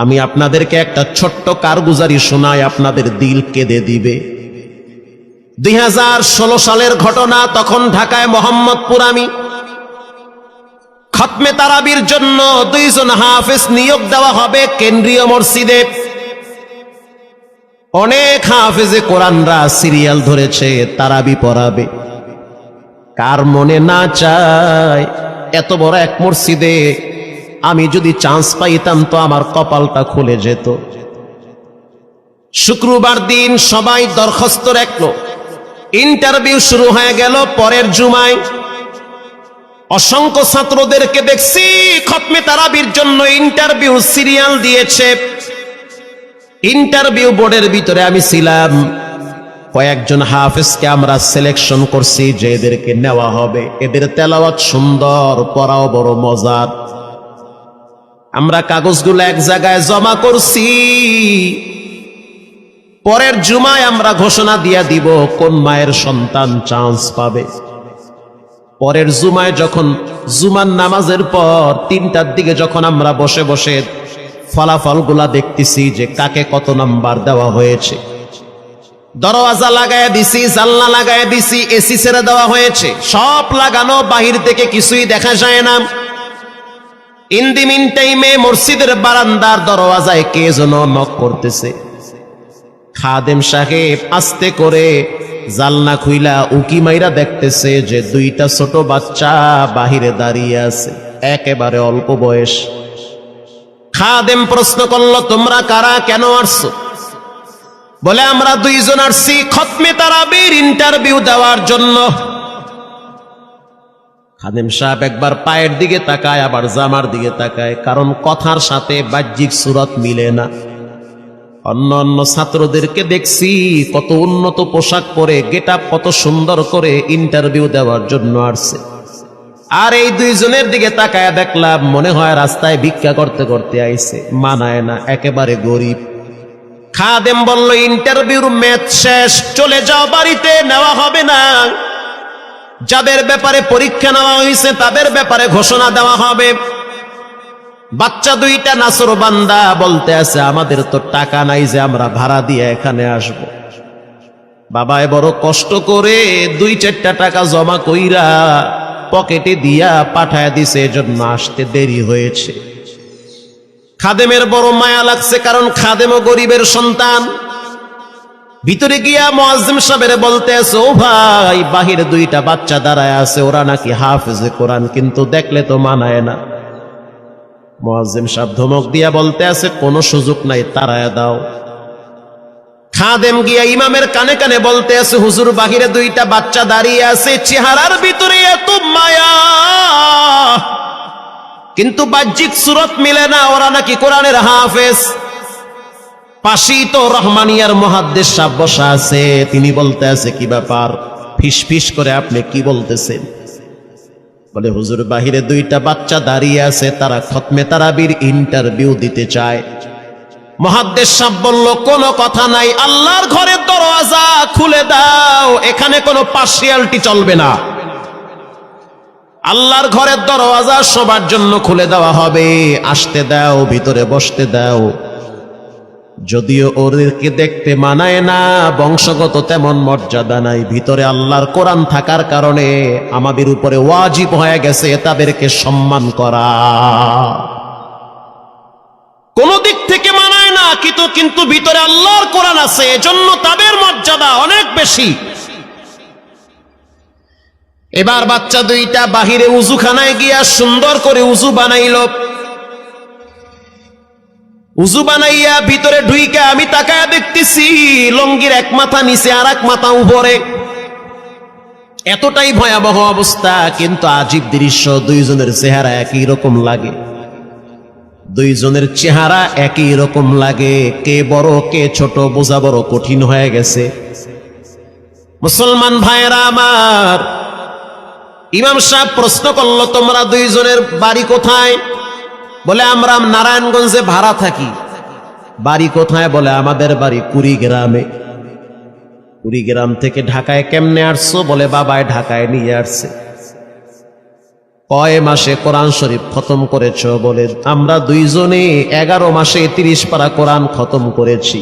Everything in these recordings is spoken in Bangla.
আমি আপনাদেরকে একটা ছোট্ট কারগুজারি শোনাই, আপনাদের দিল কেঁদে দিবে। 2016 সালের ঘটনা। তখন ঢাকায় মোহাম্মদপুর আমি খতমে তারাবির জন্য 2 জন হাফেজ নিয়োগ দেওয়া হবে কেন্দ্রীয় মসজিদে। অনেক হাফেজে কোরআনরা সিরিয়াল ধরেছে তারাবি পড়াবে। কার মনে না চায় এত বড় এক মসজিদে আমি যদি চান্স পাইতাম তো আমার কপালটা খুলে যেত। শুক্রবার দিন সবাই দরখাস্ত রাখলো, ইন্টারভিউ শুরু হয়ে গেল। পরের জুমায় অসংখ্য ছাত্রদেরকে দেখছি খতমে তারাবির জন্য ইন্টারভিউ সিরিয়াল দিয়েছে। ইন্টারভিউ বোর্ডের ভিতরে আমি ছিলাম। কয়েকজন হাফেজকে আমরা সিলেকশন করছি যে এদেরকে নেওয়া হবে। এদের তেলাওয়াত সুন্দর, পড়াও বড় মজার। আমরা কাগজগুলো এক জায়গায় জমা করছি। পরের জুমায় আমরা ঘোষণা দিয়ে দিব কোন মায়ের সন্তান চান্স পাবে। পরের জুমায় যখন জুমার নামাজের পর 3টার দিকে যখন আমরা বসে বসে ফলাফলগুলা দেখতেছি যে কাকে কত নাম্বার দেওয়া হয়েছে, দরওয়াজা লাগায় দিছি, জানলা লাগায় দিছি, এসি ছেড়ে দেওয়া হয়েছে, সব লাগানো, বাহির থেকে কিছুই দেখা যায় না। ইন দি মিন টাইমে মসজিদের বারান্দার দরওয়াজায় কে যেন নক করতেছে। খাদেম সাহেব আস্তে করে জালনা খুইলা উকি মাইরা দেখতেছে যে 2টা ছোট বাচ্চা বাহিরে দাঁড়িয়ে আছে, একেবারে অল্প বয়স। খাদেম প্রশ্ন করলো, তোমরা কারা, কেন আসছো? বলে, আমরা 2 জন আসছি খতমে তারাবির ইন্টারভিউ দেওয়ার জন্য। খাদেম সাহেব একবার পায়ের দিকে তাকায়, আবার জামার দিকে তাকায়, কারণ কথার সাথে বাহ্যিক সুরত মিলে না। অন্য অন্য ছাত্রদেরকে দেখছি কত উন্নত পোশাক পরে, গেটআপ কত সুন্দর করে ইন্টারভিউ দেওয়ার জন্য আসছে। আর এই 2 জনের দিকে তাকায় দেখলাম মনে হয় রাস্তায় ভিক্ষা করতে করতে আইছে, মানায় না, একেবারে গরিব। খাদেম বলল, ইন্টারভিউর ম্যাচ শেষ, চলে যাও বাড়িতে, নেওয়া হবে না। যাদের ব্যাপারে পরীক্ষা নেওয়া হয়েছে তাদের ব্যাপারে ঘোষণা দেওয়া হবে। বাচ্চা 2টা নাসর বান্দা বলতে আছে, আমাদের তো টাকা নাই যে আমরা ভাড়া দিয়ে এখানে আসব। বাবায় বড় কষ্ট করে 2-4টা টাকা জমা কইরা পকেটে দিয়া পাঠায় দিছে, এজন্য আসতে দেরি হয়েছে। খাদেমের বড় মায়া লাগছে, কারণ খাদেমও গরিবের সন্তান। ভিতরে গিয়া মুয়াজ্জিম সাহেবের বলতে আছে, ও ভাই, বাহিরে 2টা বাচ্চা দাঁড়ায় আছে, ওরা নাকি হাফেজে কোরআন, কিন্তু দেখলে তো মানায় না। মুয়াজ্জিম সাহেব ধমক দিয়া বলতে আছে, কোনো সুযোগ নাই, তাড়ায় দাও। খাদেম গিয়া ইমামের কানে কানে বলতে আছে, হুজুর, বাহিরে 2টা বাচ্চা দাঁড়িয়ে আছে, চেহারার ভিতরে এত মায়া, কিন্তু বাহ্যিক সুরত মিলে না, ওরা নাকি কোরআনের হাফেজ। পাশেই তো রহমানিয়ার মুহাদ্দিস সাহেব বসা আছে, তিনি বলতে আছে, কি ব্যাপার, ফিস ফিস করে আপনি কি বলতেছেন? বলে, হুজুর, বাহিরে 2টা বাচ্চা দাঁড়িয়ে আছে, তারা খতমে তারাবির ইন্টারভিউ দিতে চায়। মুহাদ্দিস সাহেব বলল, কোনো কথা নাই, আল্লাহর ঘরের দরওয়াজা খুলে দাও, এখানে কোনো পার্সিয়ালিটি চলবে না। আল্লাহর ঘরের দরওয়াজা সবার জন্য খুলে দেওয়া হবে, আসতে দাও, ভিতরে বসতে দাও। যদিও ওদেরকে দেখতে মানায় না, বংশগত তেমন মর্যাদা নাই, ভিতরে আল্লাহর কোরআন থাকার কারণে আমাদের উপরে ওয়াজিব হয়ে গেছে তাদেরকে সম্মান করা। কোন দিক থেকে মানায় না, কিন্তু ভিতরে আল্লাহর কোরআন আছে, এজন্য তাদের মর্যাদা অনেক বেশি। এবার বাচ্চা 2টা বাহিরে উজুখানায় গিয়া সুন্দর করে উজু বানাইল। উজু বানাইয়া ভিতরে ঢুইকা আমি তাকায়া দেখতেছি লঙ্গির এক মাথা নিচে আর এক মাথা উপরে, এতটাই ভয়াবহ অবস্থা। কিন্তু আজীব দৃশ্য, 2 জনের চেহারা একই রকম লাগে। 2 জনের চেহারা একই রকম লাগে, কে বড় কে ছোট বোঝা বড় কঠিন হয়ে গেছে। মুসলমান ভাইয়েরা আমার, ইমাম সাহেব প্রশ্ন করলো, তোমরা 2 জনের বাড়ি কোথায়? বলে, আমরা নারায়ণগঞ্জে ভাড়া থাকি। বাড়ি কোথায়? বলে, আমাদের বাড়ি কুড়িগ্রামে। কুড়িগ্রাম থেকে ঢাকায় কেমনে আসছো? বলে, বাবায় ঢাকায় নিয়ে আসছে। কয় মাসে কোরআন শরীফ খতম করেছ? বলে আমরা দুইজনে 11 মাসে 30 পারা কোরআন খতম করেছি।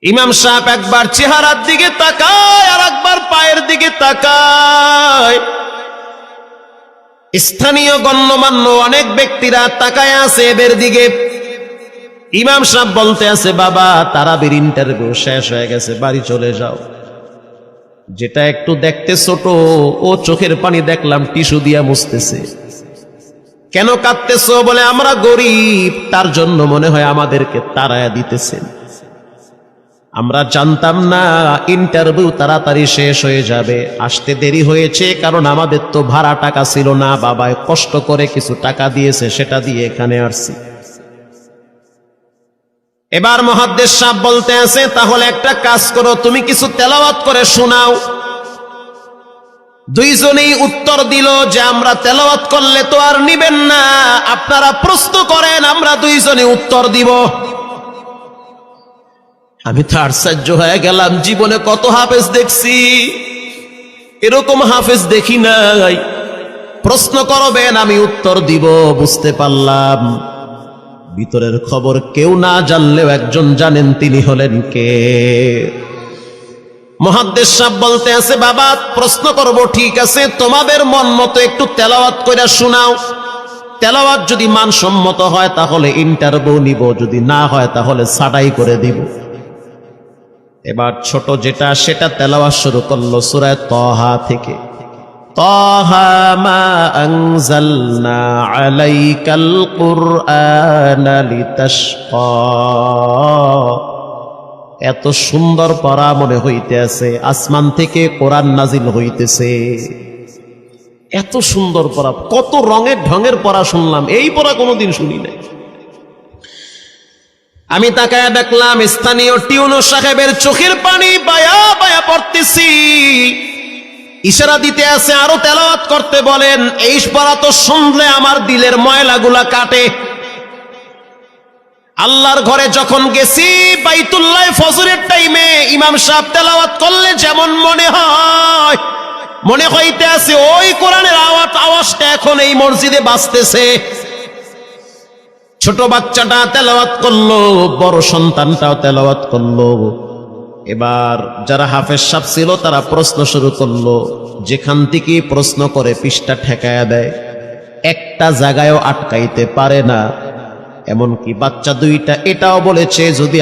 ইমাম সাহেব একবার চেহারার দিকে তাকায় আর একবার পায়ের দিকে তাকায়। স্থানীয় গণ্যমান্য অনেক ব্যক্তিরা তাকায় আছে এদের দিকে। ইমাম সাহেব বলতে আছে, বাবা তারাবির ইন্টারভিউ শেষ হয়ে গেছে, বাড়ি চলে যাও। যেটা একটু দেখতে ছোট, ও চোখের পানি দেখলাম টিস্যু দিয়া মুছতেছে। কেন কাঁদতেছো? বলে আমরা গরিব, তার জন্য মনে হয় আমাদেরকে তাড়ায়া দিতেছেন। আমরা জানতাম না ইন্টারভিউ তাড়াতাড়ি শেষ হয়ে যাবে, আসতে দেরি হয়েছে কারণ আমাদের তো ভাড়া টাকা ছিল না, বাবায় কষ্ট করে কিছু টাকা দিয়েছে, সেটা দিয়ে এখানে আসছি। এবার মুহাদ্দিস সাহেব বলতে আছে, তাহলে একটা কাজ করো, তুমি কিছু তেলাওয়াত করে শোনাও। দুইজনেই উত্তর দিল যে আমরা তেলাওয়াত করলে তো আর নিবেন না, আপনারা প্রশ্ন করেন, আমরা দুইজনে উত্তর দিব। আমি তো আশ্চর্য হয়ে গেলাম, জীবনে কত হাফেজ দেখছি, এরকম হাফেজ দেখি নাই। প্রশ্ন করবেন, আমি উত্তর দিব। বুঝতে পারলাম ভিতরের খবর কেউ না জানলেও একজন জানেন, তিনি হলেন কে? মুহাদ্দিস সাহেব বলতে আছে, বাবা প্রশ্ন করব ঠিক আছে, তোমাদের মন মতো একটু তেলাওয়াত কইরা শোনাও। তেলাওয়াত যদি মানসম্মত হয় তাহলে ইন্টারভিউ নিব, যদি না হয় তাহলে ছাঁটাই করে দিব। এবার ছোট যেটা সেটা তেলাওয়াত শুরু করলো সূরা তাহা থেকে। তাহা মা আনজালনা আলাইকাল কুরআনা লিতাশকা। এত সুন্দর পড়া মনে হইতে আছে, আসমান থেকে কোরআন নাজিল হইতেছে। এত সুন্দর পড়া, কত রঙের ঢঙের পড়া শুনলাম, এই পড়া কোনোদিন শুনি নাই। আমি তাকায়া দেখলাম স্থানীয় টিউনো সাহেবের চোখের পানি বায়া বায়া পড়তেছি। ইশারা দিতে আছে আরো তেলাওয়াত করতে বলেন। এই পড়া তো শুনলে আমার দিলের ময়লাগুলা কাটে। আল্লাহর ঘরে যখন গেছি বাইতুল্লাহ ফজরের টাইমে ইমাম সাহেব তেলাওয়াত করলে যেমন মনে হইতে আছে ওই কোরআনের আওয়াজটা এখন এই মসজিদে বাজতেছে। ছোট বাচ্চাটা তেলাওয়াত করলো, বড় সন্তানটাও তেলাওয়াত করলো। এবার যারা হাফেজ সাহেব ছিল তারা প্রশ্ন শুরু করলো। যেখান থেকে প্রশ্ন করে পৃষ্ঠা ঠেকায়া দেয়, একটা জায়গায়ও আটকাইতে পারে না। এমনকি বাচ্চা দুইটা এটাও বলেছে, যদি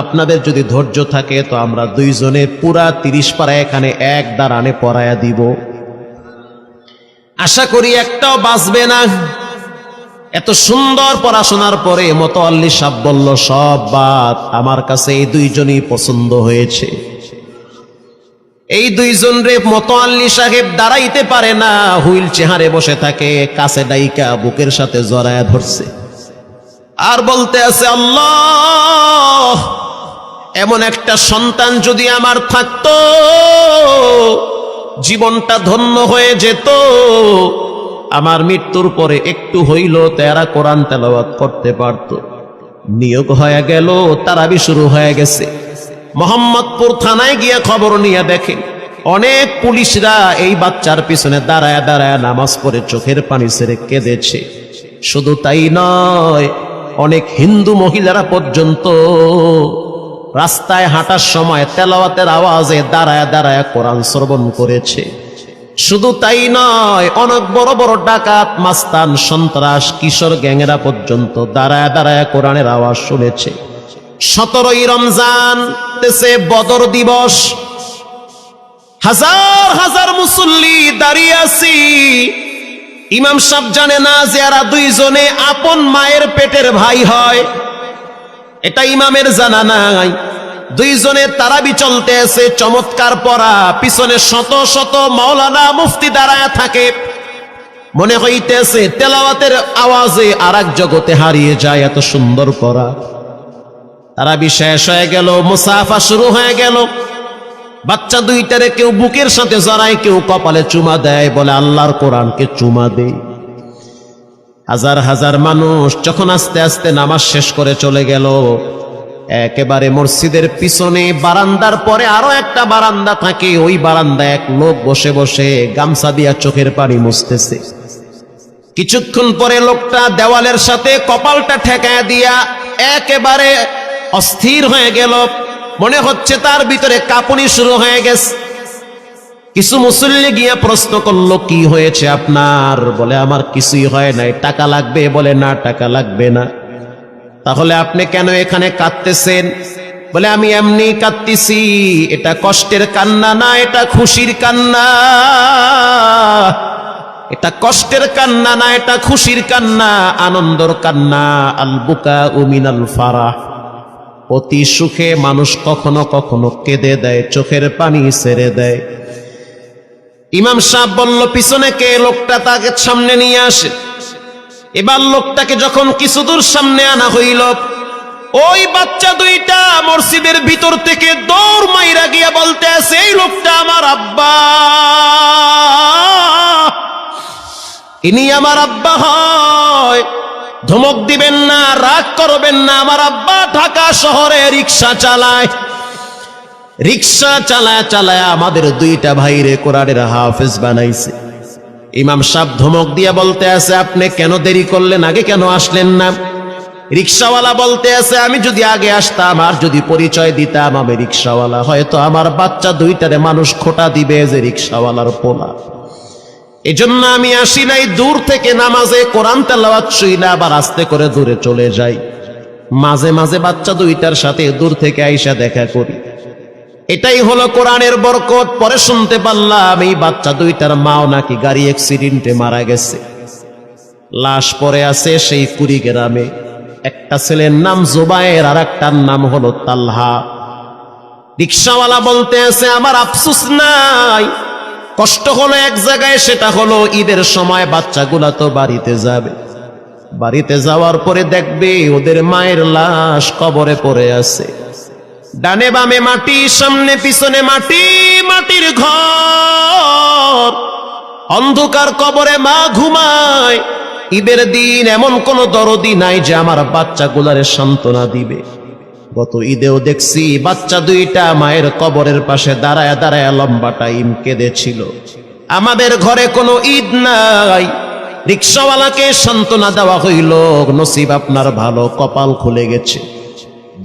আপনাদের যদি ধৈর্য থাকে তো আমরা দুইজনে পুরা 30 পারা এখানে এক দাঁড়ানে পড়ায়া দিব। আশা করি একটাও বাঁচবে না। এত সুন্দর পড়াশোনার পরে মোতাওয়াল্লি সাহেব বলল, সব বাদ, আমার কাছে এই দুইজনই পছন্দ হয়েছে। এই দুইজন রে মোতাওয়াল্লি সাহেব দাঁড়াইতে পারে না, হুইল চেয়ারে বসে থাকে, কাছে ডাইকা বুকের সাথে জড়ায়া ধরছে আর বলতে আছে, আল্লাহ এমন একটা সন্তান যদি আমার থাকতো জীবনটা ধন্য হয়ে যেত। আমার মৃত্যুর পরে একটু হইল তেরা কোরআন তেলাওয়াত করতে পারত। নিয়োগ হয়ে গেল, তারাবি শুরু হয়ে গেছে। মোহাম্মদপুর থানায় গিয়ে খবর নিয়ে দেখেন অনেক পুলিশরা এই বাচ্চার পিছনে দাঁড়ায় দাঁড়ায় নামাজ পড়ে চোখের পানি ছেড়ে কেঁদেছে। শুধু তাই নয়, অনেক হিন্দু মহিলারা পর্যন্ত রাস্তায় হাঁটার সময় তেলাওয়াতের আওয়াজে দাঁড়ায় দাঁড়ায় কোরআন শ্রবণ করেছে। শুধু তাই নয়, অনেক বড় বড় ডাকাত, মাস্তান, সন্ত্রাস, কিশোর গ্যাংরা পর্যন্ত দাঁড়ায় দাঁড়ায় কোরআনের আওয়াজ শুনেছে। 17ই রমজান দেশে বদর দিবস, হাজার হাজার মুসল্লি দাঁড়িয়ে আছি। ইমাম সাহেব জানে না যে এরা দুইজনে আপন মায়ের পেটের ভাই হয়, এটা ইমামের জানা নাই। দুইজনে তারাবি চলতে আছে, চমৎকার পড়া, পিছনে শত শত মাওলানা মুফতি দাঁড়ায় থাকে। মনে হইতেছে তেলাওয়াতের আওয়াজে আর এক জগতে হারিয়ে যায়, এত সুন্দর পড়া। তারাবি শেষ হয়ে গেল, মুসাফা শুরু হয়ে গেল। বাচ্চা দুইটারে কেউ বুকের সাথে জড়ায়, কেউ কপালে চুমা দেয়, বলে আল্লাহর কোরআনকে চুমা দেই। হাজার হাজার মানুষ যখন আস্তে আস্তে নামাজ শেষ করে চলে গেল, একেবারে মসজিদের পিছনে বারান্দার পরে আরো একটা বারান্দা থাকে, ওই বারান্দায় এক লোক বসে বসে গামছা দিয়া চোখের পানি মুছতেছে। কিছুক্ষণ পরে লোকটা দেওয়ালের সাথে কপালটা ঠেকায় দিয়া একেবারে অস্থির হয়ে গেল, মনে হচ্ছে তার ভিতরে কাঁপুনি শুরু হয়ে গেছে। কিছু মুসল্লি গিয়া প্রশ্ন করলো, কি হয়েছে আপনার? বলে আমার কিছুই হয় নাই। টাকা লাগবে? বলে না, টাকা লাগবে না। তাহলে আপনি কেন এখানে কাঁদতেছেন? বলে আমি এমনি কাঁদতেছি, এটা কষ্টের কান্না না, এটা খুশির কান্না। এটা কষ্টের কান্না না, এটা খুশির কান্না, আনন্দর কান্না। আল বুকা মিনাল ফারাহ, অতি সুখে মানুষ কখনো কখনো কেঁদে দেয়, চোখের পানি ছেড়ে দেয়। ইমাম সাহেব বলল, পিছনে কে? লোকটা তাকে সামনে নিয়ে আসে। এবার লোকটাকে যখন কিছু দূর সামনে আনা হইল, ওই বাচ্চা দুইটা মসজিদের ভিতর থেকে দৌড় মাইরা গিয়া বলতে আছে, এই লোকটা আমার আব্বা, ইনি আমার আব্বা হয়। ধমক দিবেন না, রাগ করবেন না। আমার আব্বা ঢাকা শহরে রিক্সা চালায়, রিক্সা চালায় চালায় আমাদের দুইটা ভাইরে কোরআনের হাফেজ বানাইছে। ইমাম সাহেব ধমক দিয়ে বলতে আছে, আপনি কেন দেরি করলেন? আগে কেন আসলেন না? রিক্সাওয়ালা বলতে আছে, আমি যদি আগে আসতাম আর যদি পরিচয় দিতাম আমি রিক্সাওয়ালা, হয়তো আমার বাচ্চা দুইটারে মানুষ খোটা দিবে যে রিক্সাওয়ালার পোলা। এজন্য আমি আসি নাই। দূর থেকে নামাজে কোরআন তেলাওয়াত শুইলা আবার আস্তে করে দূরে চলে যাই। মাঝে মাঝে বাচ্চা দুইটার সাথে দূর থেকে আইসা দেখা করি। এটাই হলো কোরআনের বরকত। পরে শুনতে পারলাম এই বাচ্চা দুইটার মাও নাকি গাড়ি অ্যাক্সিডেন্টে মারা গেছে, লাশ পড়ে আছে সেই কুড়িগ্রামে। একটা ছেলের নাম জুবায়ের আর একটার নাম হলো তালহা। রিক্সাওয়ালা বলতে আছে, আমার আফসোস নাই, কষ্ট হলো এক জায়গায়, সেটা হলো ঈদের সময় বাচ্চাগুলা তো বাড়িতে যাবে, বাড়িতে যাওয়ার পরে দেখবে ওদের মায়ের লাশ কবরে পড়ে আছে, ডানে বামে মাটি, সামনে পিছনে মাটি, মাটির ঘর, অন্ধকার কবরে মা ঘুমায়। ঈদের দিন এমন কোন দরদি নাই যে আমার বাচ্চাগুলারে সান্ত্বনা দিবে। গত ঈদেও দেখছি বাচ্চা দুইটা মায়ের কবরের পাশে দাঁড়ায় দাঁড়ায় লম্বা টাইম কেঁদেছিল। আমাদের ঘরে কোনো ঈদ নাই। রিক্সাওয়ালাকে সান্ত্বনা দেওয়া হইল, নসিব আপনার ভালো, কপাল খুলে গেছে।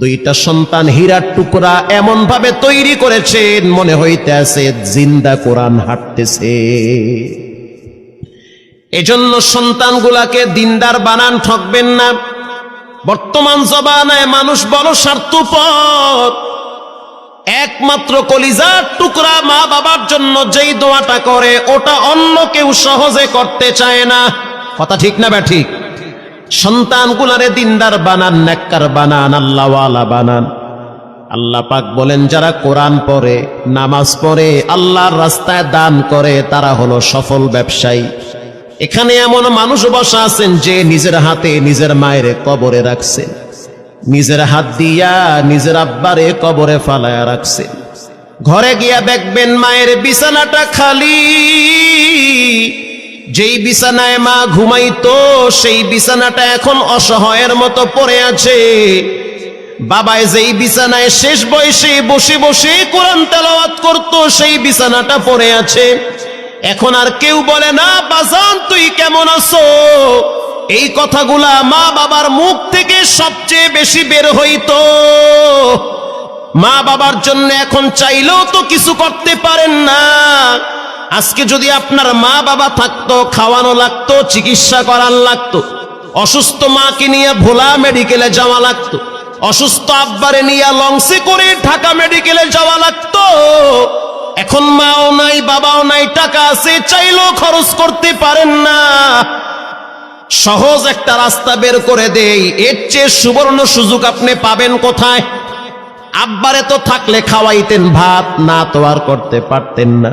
দুইটা সন্তান হীরার টুকরা এমন ভাবে তৈরি করেছেন, মনে হইতে আছে জিন্দা কোরআন হাঁটতেছে। এজন্য সন্তানগুলাকে দিনদার বানান, ঠকবেন না। বর্তমান জমানায় মানুষ বড় স্বার্থপর। একমাত্র কলিজার টুকরা মা বাবার জন্য যেই দোয়াটা করে ওটা অন্য কেউ সহজে করতে চায় না। কথা ঠিক না ঠিক? সন্তানগুলারে দিনদার বানান, নেককার বানান, আল্লাহওয়ালা বানান। আল্লাহ পাক বলেন, যারা কোরআন পড়ে, নামাজ পড়ে, আল্লাহর রাস্তায় দান করে, তারা হলো সফল ব্যবসায়ী। এখানে এমন মানুষ বসা আছেন যে নিজের হাতে নিজের মায়ের কবরে রাখছেন, নিজের হাত দিয়া নিজের আব্বারে কবরে ফালায়া রাখছেন। ঘরে গিয়া দেখবেন মায়ের বিছানাটা খালি। যেই বিছানায় মা ঘুমাইতো সেই বিছানাটা এখন অসহায়ের মতো পড়ে আছে। বাবায় যেই বিছানায় শেষ বয়সে বসে বসে কোরআন তেলাওয়াত করতো সেই বিছানাটা পড়ে আছে। এখন আর কেউ বলে না, বাজান তুই কেমন আছো? এই কথাগুলা মা বাবার মুখ থেকে সবচেয়ে বেশি বের হইতো। মা বাবার জন্য এখন চাইলেও তো কিছু করতে পারেন না। আজকে যদি আপনার মা বাবা থাকতো, খাওয়ানো লাগতো, চিকিৎসা করার লাগতো, অসুস্থ মাকে নিয়ে ভোলা মেডিকেলে যাওয়া লাগতো, অসুস্থ আব্বারে নিয়ে লঞ্চে করে ঢাকা মেডিকেলে যাওয়া লাগতো। এখন মাও নাই, বাবাও নাই, টাকা আছে, চাইলেও খরচ করতে পারেন না। সহজ একটা রাস্তা বের করে দেই, এর চেয়ে সুবর্ণ সুযোগ আপনি পাবেন কোথায়? আব্বারে তো থাকলে খাওয়াইতেন ভাত, না তো আর করতে পারতেন না।